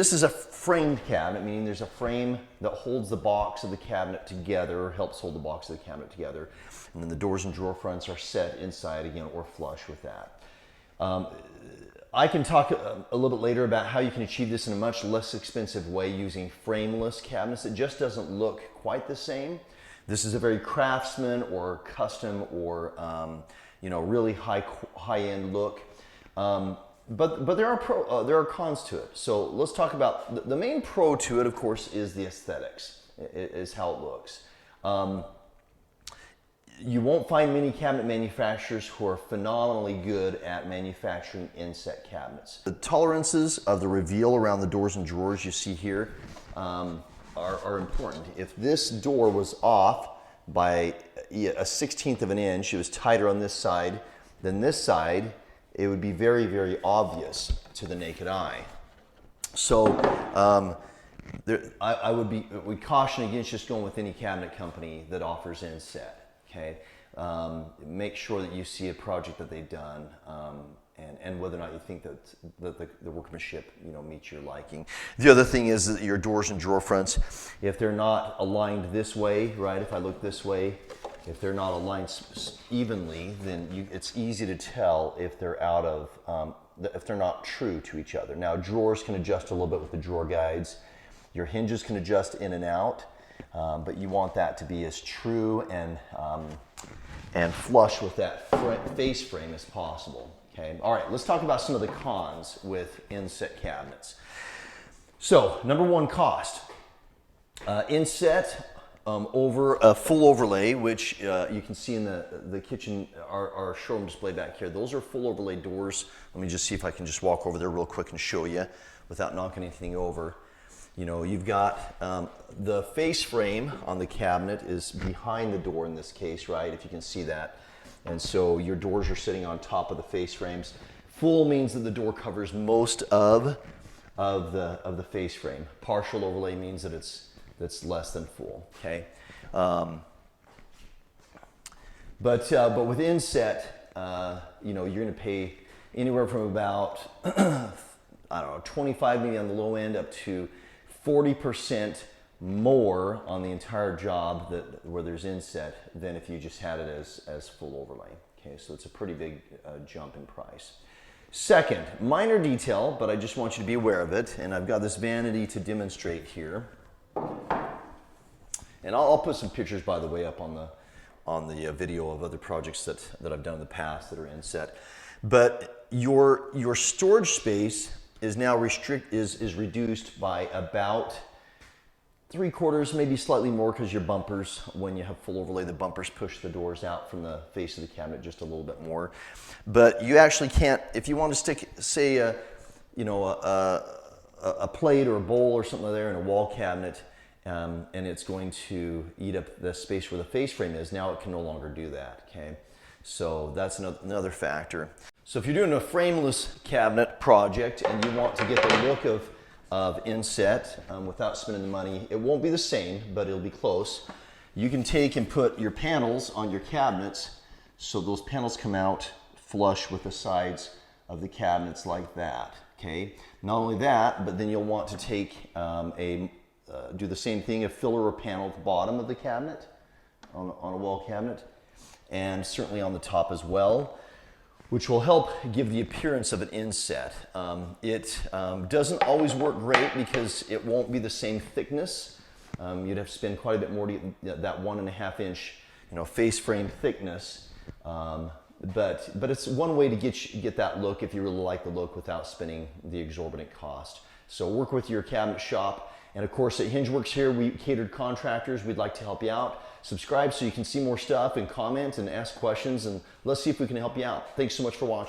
This is a framed cabinet, meaning there's a frame that holds the box of the cabinet together, or helps hold the box of the cabinet together. And then the doors and drawer fronts are set inside again or flush with that. I can talk a little bit later about how you can achieve this in a much less expensive way using frameless cabinets. It just doesn't look quite the same. This is a very craftsman or custom or really high-end look. But there are cons to it. So let's talk about the main pro to it. Of course, is the aesthetics. Is how it looks. You won't find many cabinet manufacturers who are phenomenally good at manufacturing inset cabinets. The tolerances of the reveal around the doors and drawers you see here are important. If this door was off by a 1/16 of an inch, it was tighter on this side than this side, it would be very, very obvious to the naked eye. So I would caution against just going with any cabinet company that offers inset. Okay, make sure that you see a project that they've done and whether or not you think that the workmanship meets your liking. The other thing is that your doors and drawer fronts, if they're not aligned this way, right? If I look this way, if they're not aligned evenly, then it's easy to tell if they're if they're not true to each other. Now, drawers can adjust a little bit with the drawer guides. Your hinges can adjust in and out, but you want that to be as true and flush with that face frame as possible. Okay. All right. Let's talk about some of the cons with inset cabinets. So, number one, cost. Inset. Over a full overlay, which you can see in the kitchen, our showroom display back here. Those are full overlay doors. Let me just see if I can just walk over there real quick and show you without knocking anything over. You've got the face frame on the cabinet is behind the door in this case, right? If you can see that. And so your doors are sitting on top of the face frames. Full means that the door covers most of the face frame. Partial overlay means that that's less than full, okay? But with inset, you're gonna pay anywhere from about, I don't know, 25 maybe on the low end up to 40% more on the entire job where there's inset than if you just had it as full overlay, okay? So it's a pretty big jump in price. Second, minor detail, but I just want you to be aware of it, and I've got this vanity to demonstrate here. And I'll put some pictures, by the way, up on the video of other projects that I've done in the past that are inset. But your storage space is now reduced by about 3/4, maybe slightly more, because your bumpers, when you have full overlay, the bumpers push the doors out from the face of the cabinet just a little bit more. But you actually can't, if you want to stick, say, a plate or a bowl or something there in a wall cabinet, and it's going to eat up the space where the face frame is, now it can no longer do that, okay? So that's another factor. So if you're doing a frameless cabinet project and you want to get the look of inset without spending the money, it won't be the same, but it'll be close. You can take and put your panels on your cabinets so those panels come out flush with the sides of the cabinets like that, okay? Not only that, but then you'll want to take do the same thing, a filler or panel at the bottom of the cabinet, on a wall cabinet, and certainly on the top as well, which will help give the appearance of an inset. It doesn't always work great because it won't be the same thickness. You'd have to spend quite a bit more to get that 1.5 inch face frame thickness. But it's one way to get that look if you really like the look without spending the exorbitant cost. So work with your cabinet shop. And of course, at HingeWorks here, we catered contractors. We'd like to help you out. Subscribe so you can see more stuff and comment and ask questions, and let's see if we can help you out. Thanks so much for watching.